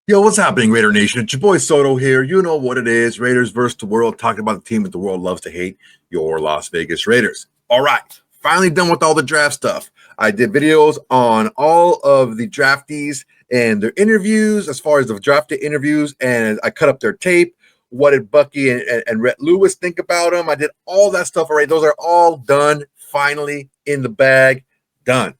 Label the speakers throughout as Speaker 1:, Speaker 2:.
Speaker 1: Yo, what's happening, Raider Nation? It's your boy Soto here. You know what it is. Raiders versus the world, talking about the team that the world loves to hate, your Las Vegas Raiders. All right, finally done with all the draft stuff. I did videos on all of the draftees and their interviews, as far as the drafted interviews, and I cut up their tape. What did Bucky and Rhett Lewis think about them? I did all that stuff already. Those are all done, finally in the bag, done.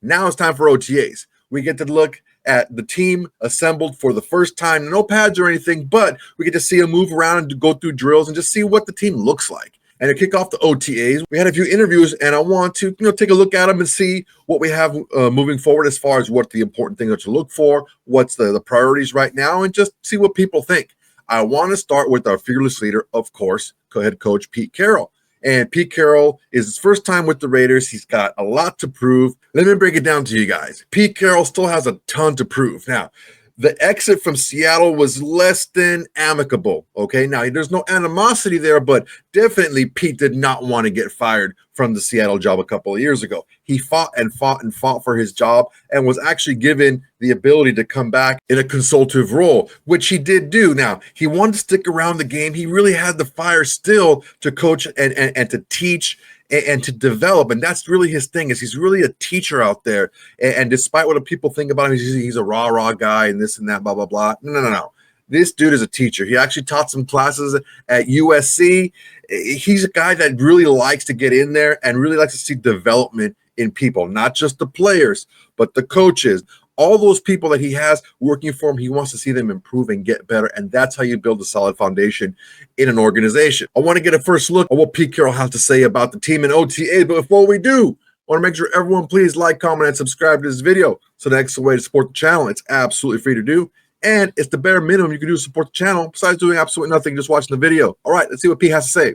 Speaker 1: Now it's time for OTAs. We get to look at the team assembled for the first time. No pads or anything, but we get to see them move around and go through drills and just see what the team looks like. And to kick off the OTAs, we had a few interviews, and I want to take a look at them and see what we have moving forward as far as what the important things are to look for, what's the priorities right now, and just see what people think. I want to start with our fearless leader, of course, head coach Pete Carroll. And Pete Carroll is his first time with the Raiders. He's got a lot to prove. Let me break it down to you guys. Pete Carroll still has a ton to prove. Now, the exit from Seattle was less than amicable, okay? Now, there's no animosity there, but definitely Pete did not want to get fired from the Seattle job a couple of years ago. He fought and fought and fought for his job and was actually given the ability to come back in a consultative role, which he did do. Now, he wanted to stick around the game. He really had the fire still to coach and to teach and to develop, and that's really his thing. Is he's really a teacher out there, and despite what people think about him, he's a rah guy and this and that, blah blah blah. No. This dude is a teacher. He actually taught some classes at USC. He's a guy that really likes to get in there and really likes to see development in people, not just the players, but the coaches. All those people that he has working for him, he wants to see them improve and get better, and that's how you build a solid foundation in an organization. I want to get a first look at what Pete Carroll has to say about the team in OTA, but before we do, I want to make sure everyone please like, comment, and subscribe to this video. So the next way to support the channel, it's absolutely free to do, and it's the bare minimum you can do to support the channel, besides doing absolutely nothing, just watching the video. All right, let's see what Pete has to say.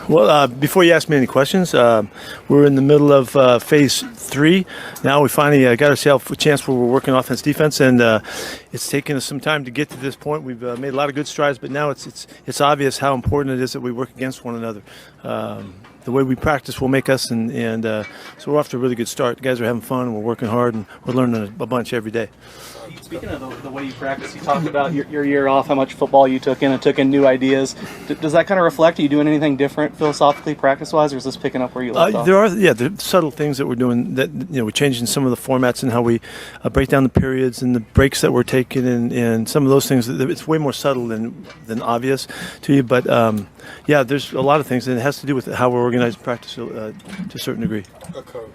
Speaker 2: Well, before you ask me any questions, we're in the middle of phase 3. Now we finally got ourselves a chance where we're working offense, defense, and it's taken us some time to get to this point. We've made a lot of good strides, but now it's obvious how important it is that we work against one another. The way we practice will make us, and so we're off to a really good start. The guys are having fun, and we're working hard, and we're learning a bunch every day.
Speaker 3: Speaking of the way you practice, you talked about your year off, how much football you took in and took in new ideas. Does that kind of reflect? Are you doing anything different philosophically, practice-wise, or is this picking up where you left off?
Speaker 2: There are subtle things that we're doing. That we're changing some of the formats and how we break down the periods and the breaks that we're taking, and some of those things. It's way more subtle than obvious to you, but there's a lot of things, and it has to do with how we're organizing practice to a certain degree.
Speaker 4: Coach,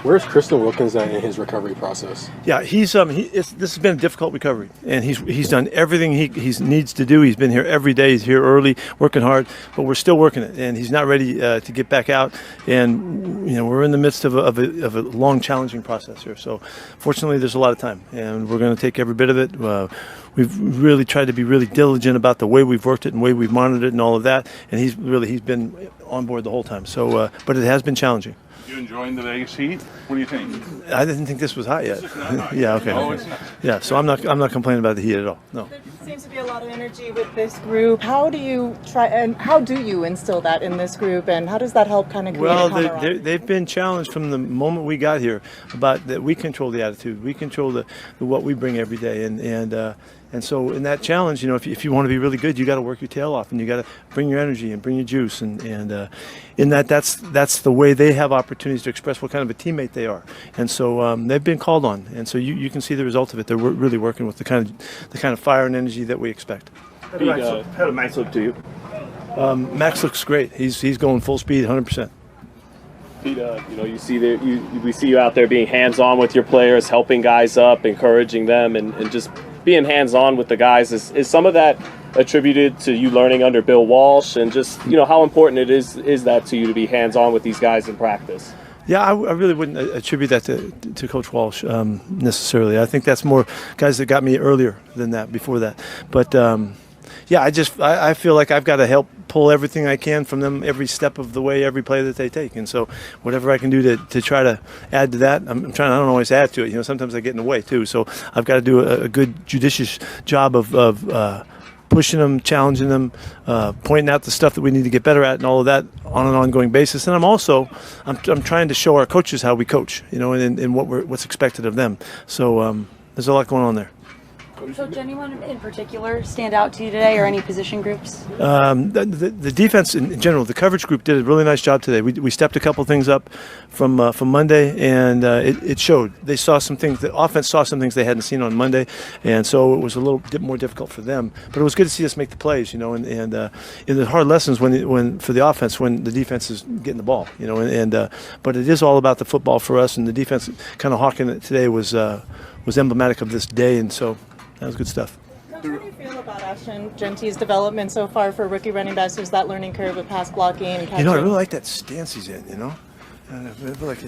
Speaker 4: where's Christian Wilkins in his recovery process?
Speaker 2: Yeah, this has been a difficult recovery, and he's done everything he needs to do. He's been here every day. He's here early, working hard, but we're still working it, and he's not ready to get back out. And we're in the midst of a long, challenging process here. So, fortunately, there's a lot of time, and we're going to take every bit of it. We've really tried to be really diligent about the way we've worked it and the way we've monitored it and all of that. And he's been on board the whole time. So, but it has been challenging.
Speaker 5: You enjoying the Vegas heat? What do you think?
Speaker 2: I didn't think this was hot yet. Yeah, okay.
Speaker 5: No, it's not.
Speaker 2: Yeah, so I'm not complaining about the heat at all. No.
Speaker 6: There seems to be a lot of energy with this group. How do you how do you instill that in this group, and how does that help kind of create a camaraderie?
Speaker 2: They've been challenged from the moment we got here about that we control the attitude, we control the what we bring every day, and so in that challenge, if you want to be really good, you got to work your tail off, and you got to bring your energy and bring your juice, and in that's the way they have opportunities to express what kind of a teammate they are, and so they've been called on, and so you can see the result of it. They're really working with the kind of fire and energy that we expect.
Speaker 7: How did Max look to you?
Speaker 2: Max looks great. He's going full speed, 100%.
Speaker 7: Pete, you see we see you out there being hands-on with your players, helping guys up, encouraging them, and just being hands-on with the guys. Is some of that attributed to you learning under Bill Walsh, and just how important it is that to you to be hands-on with these guys in practice?
Speaker 2: Yeah, I really wouldn't attribute that to Coach Walsh necessarily. I think that's more guys that got me earlier than that, before that. But I feel like I've got to help pull everything I can from them every step of the way, every play that they take. And so whatever I can do to try to add to that, I'm trying. I don't always add to it. Sometimes I get in the way too. So I've got to do a good judicious job of pushing them, challenging them, pointing out the stuff that we need to get better at, and all of that on an ongoing basis. And I'm trying to show our coaches how we coach, and what's expected of them. So there's a lot going on there.
Speaker 8: Coach, anyone in particular stand out to you today, or any position groups?
Speaker 2: The defense in general, the coverage group did a really nice job today. We stepped a couple things up from Monday, and it showed. They saw some things. The offense saw some things they hadn't seen on Monday, and so it was a little bit more difficult for them. But it was good to see us make the plays, and in the hard lessons when for the offense when the defense is getting the ball, but it is all about the football for us, and the defense kind of hawking it today was emblematic of this day, and so. That was good stuff.
Speaker 6: How do you feel about Ashton Gentie's development so far for rookie running backs? There's that learning curve with pass blocking and catching.
Speaker 2: I really like that stance he's in, I feel like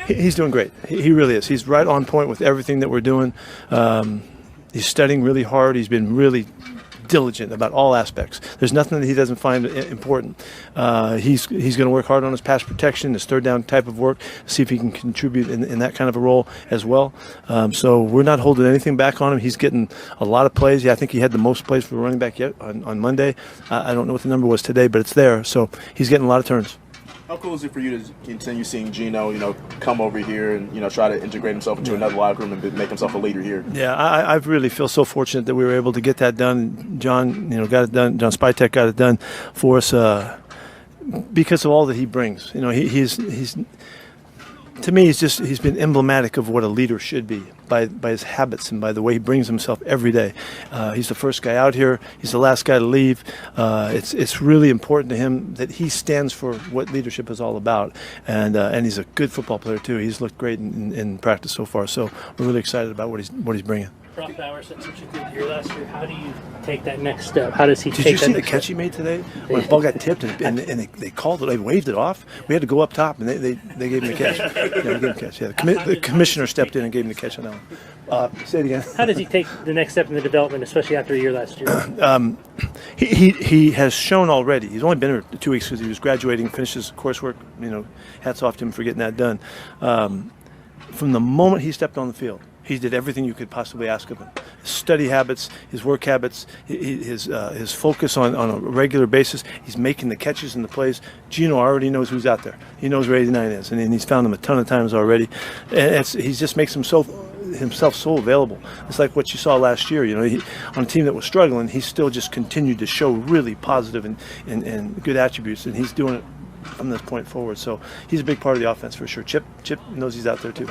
Speaker 2: he's doing great. He really is. He's right on point with everything that we're doing. He's studying really hard. He's been really diligent about all aspects. There's nothing that he doesn't find important. He's going to work hard on his pass protection, his third down type of work, see if he can contribute in that kind of a role as well. So we're not holding anything back on him. He's getting a lot of plays. Yeah, I think he had the most plays for a running back yet on Monday. I don't know what the number was today, but it's there. So he's getting a lot of turns.
Speaker 9: How cool is it for you to continue seeing Geno, come over here and, try to integrate himself into another locker room and make himself a leader here?
Speaker 2: Yeah, I really feel so fortunate that we were able to get that done. John, got it done. John Spytek got it done for us because of all that he brings. He's to me, he's been emblematic of what a leader should be by his habits and by the way he brings himself every day. He's the first guy out here. He's the last guy to leave. It's really important to him that he stands for what leadership is all about. And he's a good football player too. He's looked great in practice so far. So we're really excited about what he's bringing.
Speaker 10: Brock Bowers had such a good year last year. How do you take that next step? How does he take that?
Speaker 2: Did you see the
Speaker 10: next
Speaker 2: catch
Speaker 10: step?
Speaker 2: he made today? When the ball got tipped and they called it, they waved it off. We had to go up top and they gave him the catch. Yeah, they gave him the catch. Yeah, the commissioner stepped in and gave him the catch on that one. Say it again.
Speaker 10: How does he take the next step in the development, especially after a year last year?
Speaker 2: He has shown already. He's only been here 2 weeks because he was graduating, finished his coursework. Hats off to him for getting that done. From the moment he stepped on the field, he did everything you could possibly ask of him. His study habits, his work habits, his focus on a regular basis. He's making the catches and the plays. Geno already knows who's out there. He knows where 89 is, and he's found him a ton of times already. And he just makes himself so available. It's like what you saw last year. On a team that was struggling, he still just continued to show really positive and good attributes, and he's doing it from this point forward. So he's a big part of the offense for sure. Chip knows he's out there too.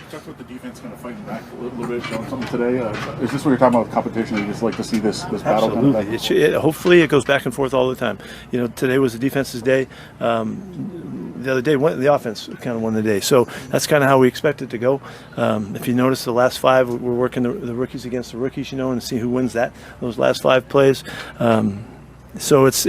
Speaker 5: Talk about the defense kind of fighting back a little bit, showing something today. Is this what you're talking about with competition? You just like to see this battle?
Speaker 2: Absolutely. Hopefully it goes back and forth all the time. Today was the defense's day. The other day, the offense kind of won the day. So that's kind of how we expect it to go. If you notice, the last five, we're working the rookies against the rookies, and see who wins those last five plays. So it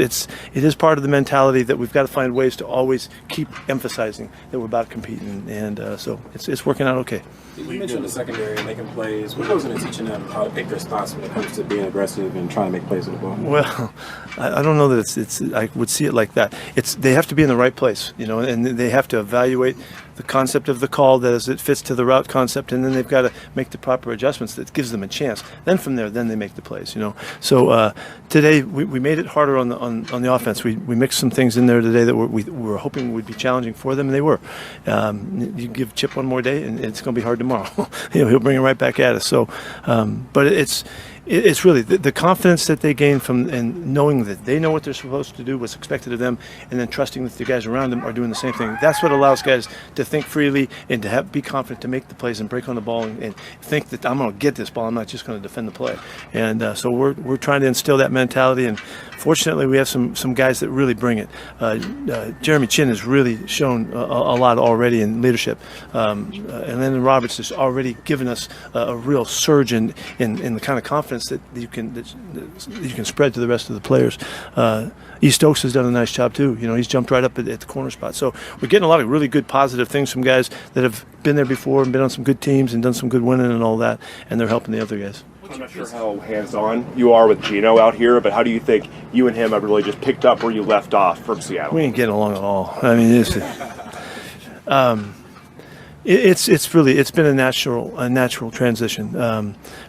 Speaker 2: is part of the mentality that we've got to find ways to always keep emphasizing that we're about competing, and so it's working out okay.
Speaker 4: You mentioned the secondary making plays. What goes into teaching them how to pick their spots when it comes to being aggressive and trying to make plays with the ball?
Speaker 2: Well, I don't know that it's I would see it like that. They have to be in the right place, and they have to evaluate the concept of the call that as it fits to the route concept, and then they've got to make the proper adjustments that gives them a chance. Then from there, they make the plays. So today we made it harder on the offense. We mixed some things in there today that we were hoping would be challenging for them, and they were. You give Chip one more day, and it's going to be hard tomorrow. He'll bring it right back at us. So, but it's really the confidence that they gain from and knowing that they know what they're supposed to do, what's expected of them, and then trusting that the guys around them are doing the same thing. That's what allows guys to think freely and to be confident to make the plays and break on the ball and think that I'm going to get this ball. I'm not just going to defend the play. And so we're trying to instill that mentality. And fortunately, we have some guys that really bring it. Jeremy Chin has really shown a lot already in leadership, and then Roberts has already given us a real surge in the kind of confidence that you can spread to the rest of the players. E. Stokes has done a nice job too. He's jumped right up at the corner spot. So we're getting a lot of really good positive things from guys that have been there before and been on some good teams and done some good winning and all that, and they're helping the other guys.
Speaker 11: I'm not sure how hands-on you are with Geno out here, but how do you think you and him have really just picked up where you left off from Seattle?
Speaker 2: We ain't getting along at all. I mean, It's been a natural transition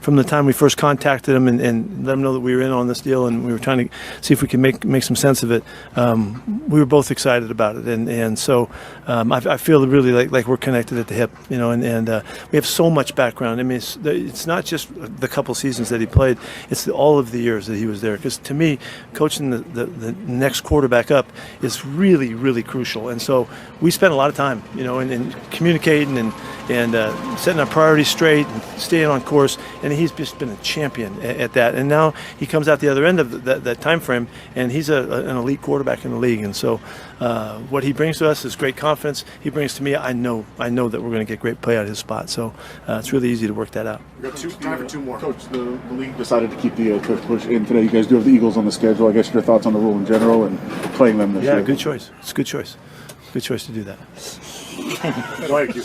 Speaker 2: from the time we first contacted him and let him know that we were in on this deal and we were trying to see if we can make some sense of it. We were both excited about it, and so I feel really like we're connected at the hip, and we have so much background. I mean, it's not just the couple seasons that he played; it's all of the years that he was there. Because to me, coaching the next quarterback up is really, really crucial, and so we spent a lot of time, in communicating and setting our priorities straight and staying on course, and he's just been a champion at that. And now he comes out the other end of that time frame, and he's an elite quarterback in the league. And so what he brings to us is great confidence. He brings to me, I know that we're going to get great play out of his spot. So it's really easy to work that out.
Speaker 5: We've got time for two more. Coach, the league decided to keep the push in today. You guys do have the Eagles on the schedule. I guess your thoughts on the rule in general and playing them this year.
Speaker 2: Yeah, good choice. It's a good choice. Good choice to do that.
Speaker 5: Thank you.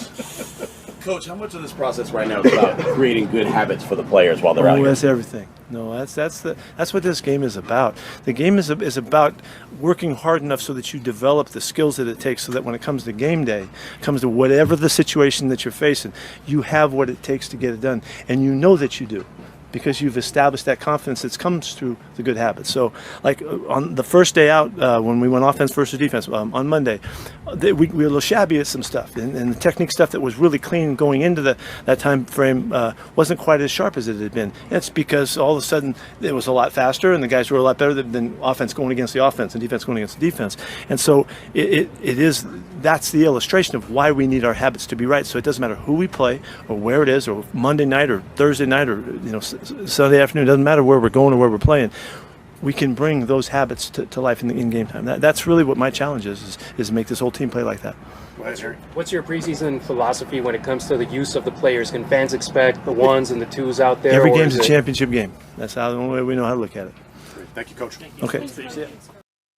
Speaker 12: Coach, how much of this process right now is about creating good habits for the players while they're out here?
Speaker 2: That's everything. No, that's what this game is about. The game is about working hard enough so that you develop the skills that it takes, so that when it comes to game day, comes to whatever the situation that you're facing, you have what it takes to get it done, and you know that you do, because you've established that confidence that comes through the good habits. So, like on the first day out, when we went offense versus defense on Monday, we were a little shabby at some stuff, and the technique stuff that was really clean going into that time frame wasn't quite as sharp as it had been. That's because all of a sudden it was a lot faster, and the guys were a lot better than offense going against the offense and defense going against the defense. And so that's the illustration of why we need our habits to be right. So it doesn't matter who we play or where it is, or Monday night or Thursday night or Sunday afternoon, doesn't matter where we're going or where we're playing, we can bring those habits to life in game time. That's really what my challenge is make this whole team play like that.
Speaker 13: What's your preseason philosophy when it comes to the use of the players? Can fans expect the ones and the twos out there?
Speaker 2: Every game's a championship game. That's the only way we know how to look at it.
Speaker 5: Thank you, Coach.
Speaker 2: Okay.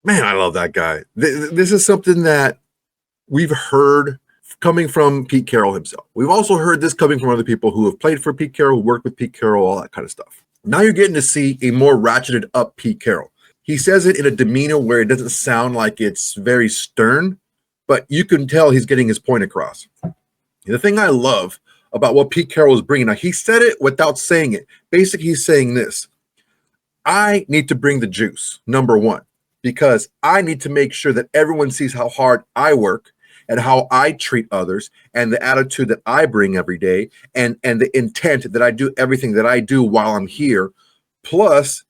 Speaker 1: Man, I love that guy. This is something that we've heard coming from Pete Carroll himself. We've also heard this coming from other people who have played for Pete Carroll, who worked with Pete Carroll, all that kind of stuff. Now you're getting to see a more ratcheted up Pete Carroll. He says it in a demeanor where it doesn't sound like it's very stern, but you can tell he's getting his point across. The thing I love about what Pete Carroll is bringing, now he said it without saying it. Basically, he's saying this: I need to bring the juice, number one, because I need to make sure that everyone sees how hard I work and how I treat others and the attitude that I bring every day and the intent that I do everything that I do while I'm here, plus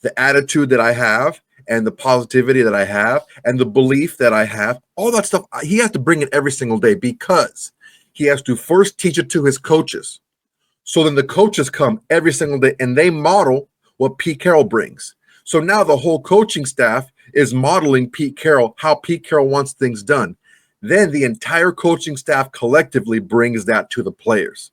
Speaker 1: the attitude that I have and the positivity that I have and the belief that I have, all that stuff. He has to bring it every single day because he has to first teach it to his coaches. So then the coaches come every single day and they model what Pete Carroll brings. So now the whole coaching staff is modeling Pete Carroll, how Pete Carroll wants things done. Then the entire coaching staff collectively brings that to the players.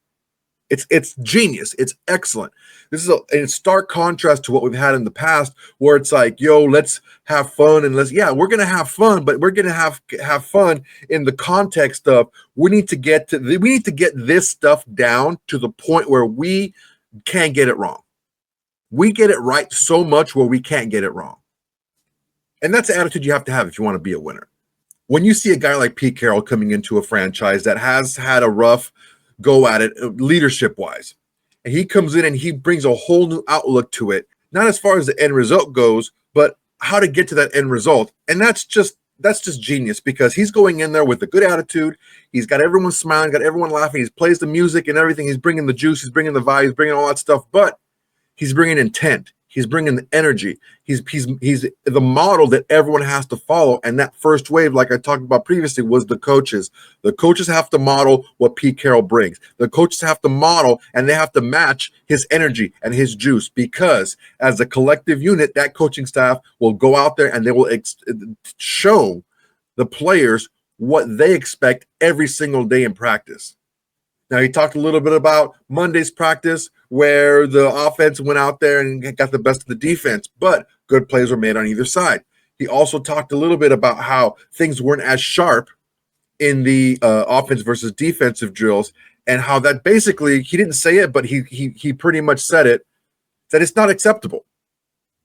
Speaker 1: It's genius. It's excellent. This is in stark contrast to what we've had in the past, where it's like, yo, let's have fun and we're gonna have fun, but we're gonna have fun in the context of we need to get this stuff down to the point where we can't get it wrong. We get it right so much where we can't get it wrong. And that's the attitude you have to have if you want to be a winner. When you see a guy like Pete Carroll coming into a franchise that has had a rough go at it leadership-wise, and he comes in and he brings a whole new outlook to it, not as far as the end result goes, but how to get to that end result. And that's just genius, because he's going in there with a good attitude. He's got everyone smiling, got everyone laughing. He plays the music and everything. He's bringing the juice. He's bringing the vibe. He's bringing all that stuff, but he's bringing intent. He's bringing the energy. He's the model that everyone has to follow. And that first wave, like I talked about previously, was the coaches. The coaches have to model what Pete Carroll brings. The coaches have to model and they have to match his energy and his juice, because as a collective unit, that coaching staff will go out there and they will show the players what they expect every single day in practice. Now, he talked a little bit about Monday's practice, where the offense went out there and got the best of the defense, but good plays were made on either side. He also talked a little bit about how things weren't as sharp in the offense versus defensive drills, and how that basically, he didn't say it, but he pretty much said it, that it's not acceptable.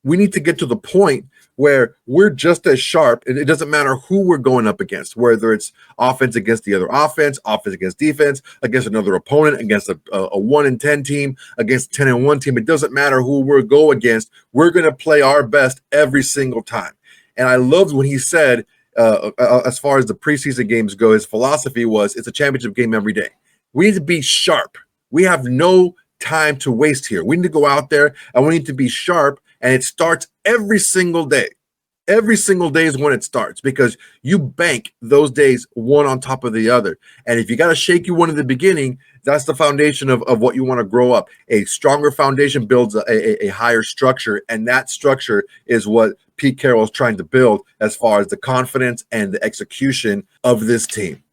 Speaker 1: we need to get to the point where we're just as sharp. And it doesn't matter who we're going up against, whether it's offense against the other offense against defense, against another opponent, against a 1-10 team, against a 10-1 team. It doesn't matter who we're go against. We're going to play our best every single time. And I loved when he said, as far as the preseason games go, his philosophy was it's a championship game every day. We need to be sharp. We have no time to waste here. We need to go out there and we need to be sharp. And it starts every single day. Every single day is when it starts, because you bank those days one on top of the other. And if you got a shaky one in the beginning, that's the foundation of what you want to grow up. A stronger foundation builds a higher structure. And that structure is what Pete Carroll is trying to build as far as the confidence and the execution of this team.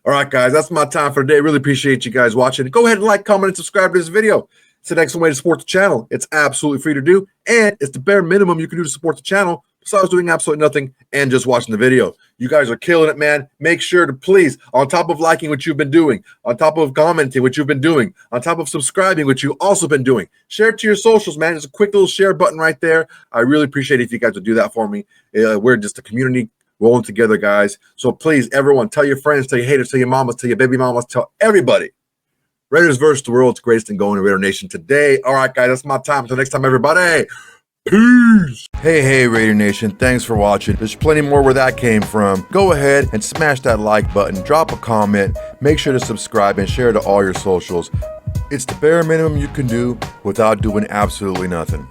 Speaker 1: All right, guys, that's my time for today. Really appreciate you guys watching. Go ahead and like, comment, and subscribe to this video. It's an excellent way to support the channel. It's absolutely free to do, and it's the bare minimum you can do to support the channel besides doing absolutely nothing and just watching the video. You guys are killing it, man. Make sure to please, on top of liking what you've been doing, on top of commenting what you've been doing, on top of subscribing what you've also been doing, share it to your socials, man. There's a quick little share button right there. I really appreciate it if you guys would do that for me. We're just a community rolling together, guys. So please, everyone, tell your friends, tell your haters, tell your mamas, tell your baby mamas, tell everybody. Raiders versus the world's greatest and going to Raider Nation today. All right, guys, that's my time. Until next time, everybody. Peace. Hey, Raider Nation. Thanks for watching. There's plenty more where that came from. Go ahead and smash that like button. Drop a comment. Make sure to subscribe and share to all your socials. It's the bare minimum you can do without doing absolutely nothing.